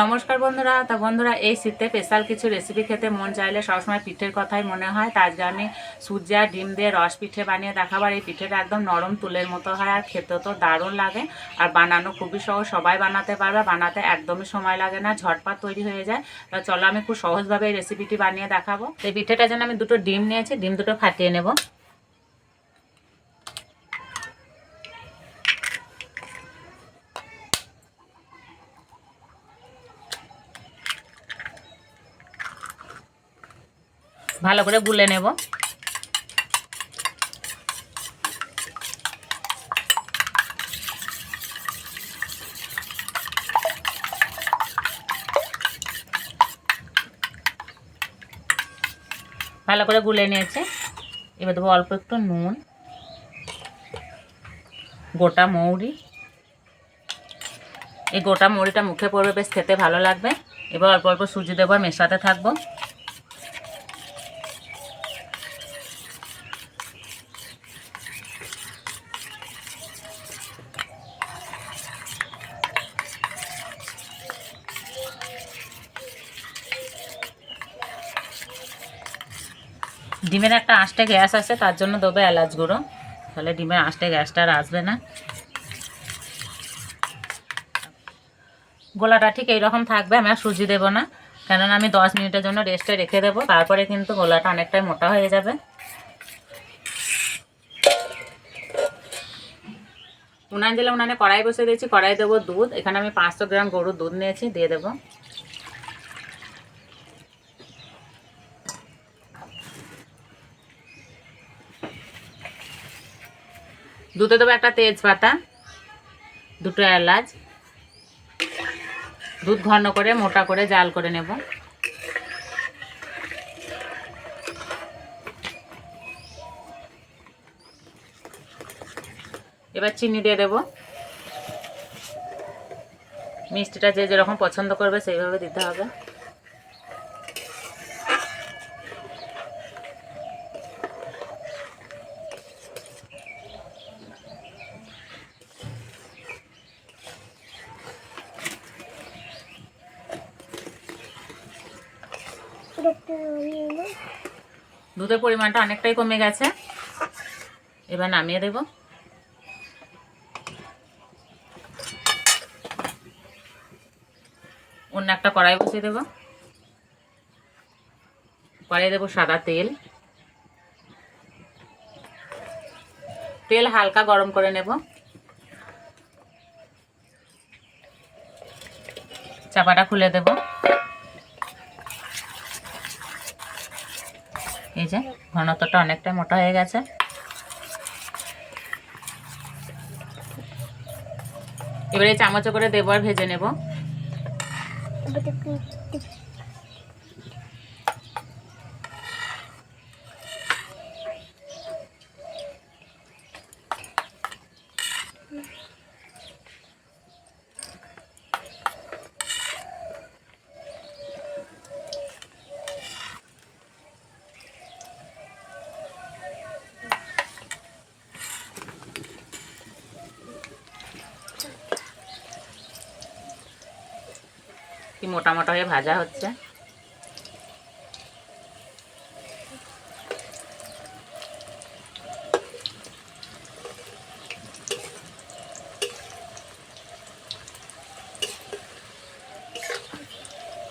নমস্কার বন্ধুরা। তা বন্ধুরা, এই শীতে স্পেশাল কিছু রেসিপি খেতে মন চাইলে সবসময় পিঠের কথাই মনে হয়। তা আজকে আমি সুজি আর ডিম দিয়ে রস পিঠে বানিয়ে দেখাবো। আর এই পিঠেটা একদম নরম তুলের মতো হয় আর খেতে তো দারুণ লাগে। আর বানানো খুবই সহজ, সবাই বানাতে পারবে, বানাতে একদমই সময় লাগে না, ঝটপট তৈরি হয়ে যায়। তা চলো আমি খুব সহজভাবে এই রেসিপিটি বানিয়ে দেখাবো। এই পিঠেটার জন্য আমি দুটো ডিম নিয়েছি, ডিম দুটো ফাটিয়ে নেব। ভালো করে গুলে নেব। ভালো করে গুলে নিয়েছে। এবার দেবো অল্প একটু নুন, গোটা মৌরি। এই গোটা মৌরিটা মুখে পড়বে, বেশ খেতে ভালো লাগবে। এবার অল্প অল্প সুজি দেবো, মেশাতে থাকবো। ডিমের একটা আঁশটে গ্যাস আছে, তার জন্য দেবো এলাচ গুঁড়ো, তাহলে ডিমের আঁশটে গ্যাসটা আর আসবে না। গোলাটা ঠিক এইরকম থাকবে, আমি আর সুজি দেবো না, কেননা আমি 10 মিনিটের জন্য রেস্টে রেখে দেবো। তারপরে কিন্তু গোলাটা অনেকটাই মোটা হয়ে যাবে। উনান জেলে উনানে কড়াই বসে দিয়েছি, কড়াই দেবো দুধ। এখানে আমি 500 গ্রাম গরুর দুধ নিয়েছি, দিয়ে দেবো। দুধে দেবো একটা তেজপাতা, দুটো এলাচ। দুধ ঘন করে মোটা করে জাল করে নেব। এবার চিনি দিয়ে দেব। মিষ্টিটা যে যেরকম পছন্দ করবে সেইভাবে দিতে হবে। দুধের পরিমাণটা অনেকটাই কমে গেছে, এবার নামিয়ে দেব। অন্য একটা কড়াই বসিয়ে দেব। কড়াই দেবো সাদা তেল। তেল হালকা গরম করে নেব। চাপাটা খুলে দেব। এই যে ঘনত্বটা অনেকটা মোটা হয়ে গেছে। এবারে চামচে করে দেবো আর ভেজে নেব। কি মোটা মোটা হয়ে ভাজা হচ্ছে।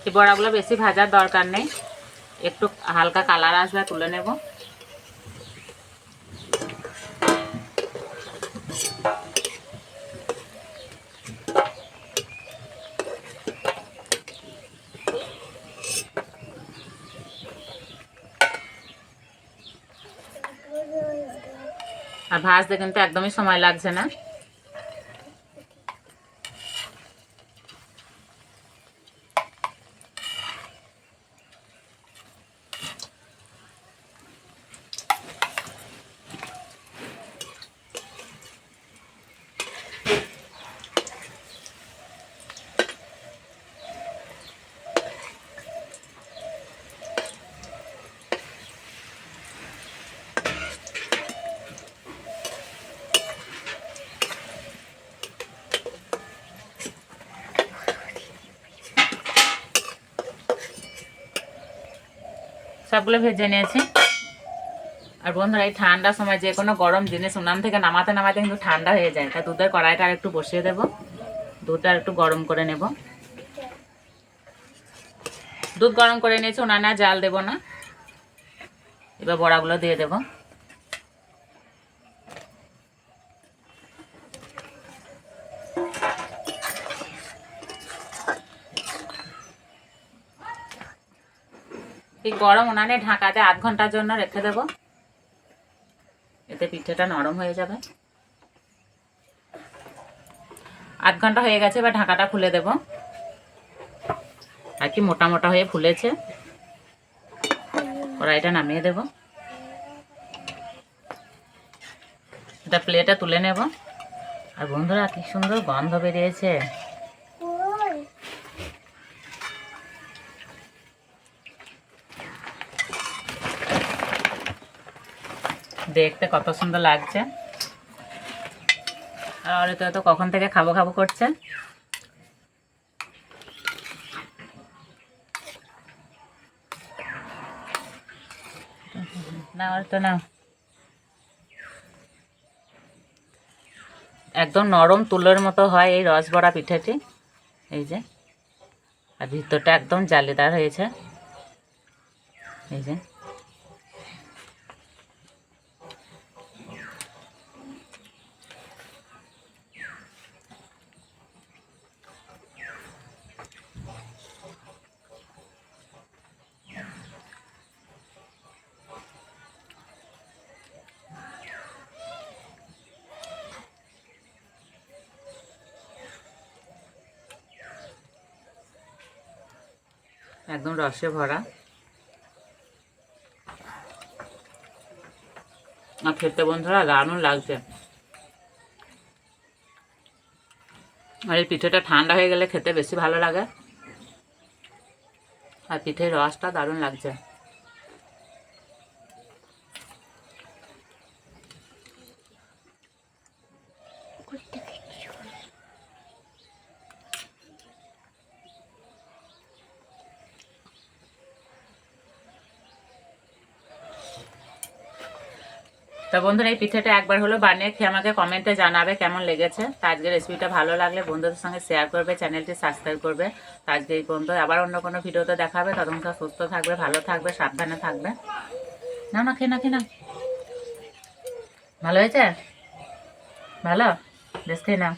এই বড়াগুলো বেশি ভাজার দরকার নেই, একটু হালকা কালার আসবে, তুলে নেব। আর ভাজতে কিন্তু একদমই সময় লাগছে না। সবগুলো ভেজে নিয়েছি। আর বন্ধুরা এই ঠান্ডার সময় যে কোনো গরম জিনিস উনান থেকে নামাতে নামাতে কিন্তু ঠান্ডা হয়ে যায়, তাই দুধের কড়াইটা আর একটু বসিয়ে দেবো, দুধটা একটু গরম করে নেব। দুধ গরম করে নিয়েছি, উনানে আর জাল দেবো না। এবার বড়াগুলো দিয়ে দেবো। এই গরম উনানে ঢাকাতে আধ ঘন্টার জন্য রেখে দেবো, এতে পিঠেটা নরম হয়ে যাবে। আধ ঘন্টা হয়ে গেছে, এবার ঢাকাটা খুলে দেব। আর কি মোটা মোটা হয়ে ফুলেছে। কড়াইটা নামিয়ে দেব, এটা প্লেটে তুলে নেব। আর বন্ধুরা কি সুন্দর গন্ধ বেরিয়েছে। দেখতে কত সুন্দর লাগছে। আর এটা তো কখন থেকে খাবো খাবো করছে। না আর তো না, একদম নরম তুলোর মতো হয় এই রসবড়া পিঠাটি। এই যে, আর ভিতরটা একদম জালিদার হয়েছে। এই যে একদম রসে ভরা। আর খেতে বন্ধুরা দারুণ লাগছে। আর এই পিঠেটা ঠান্ডা হয়ে গেলে খেতে বেশি ভালো লাগে। আর পিঠের রসটা দারুণ লাগছে। তো বন্ধুরা এই পিঠেটা একবার হলো বানিয়ে খেয়ে আমাকে কমেন্টে জানাবে কেমন লেগেছে। তো আজকের রেসিপিটা ভালো লাগলে বন্ধুদের সঙ্গে শেয়ার করবে, চ্যানেলটি সাবস্ক্রাইব করবে। তো আজকে এই পর্যন্ত, আবার অন্য কোনো ভিডিওতে দেখাবে। ততক্ষণ সুস্থ থাকবে, ভালো থাকবে, সাবধানে থাকবে। না না, খেয়ে না, খেয়ে না। ভালো হয়েছে? ভালো, বেশ খেয়ে নাও।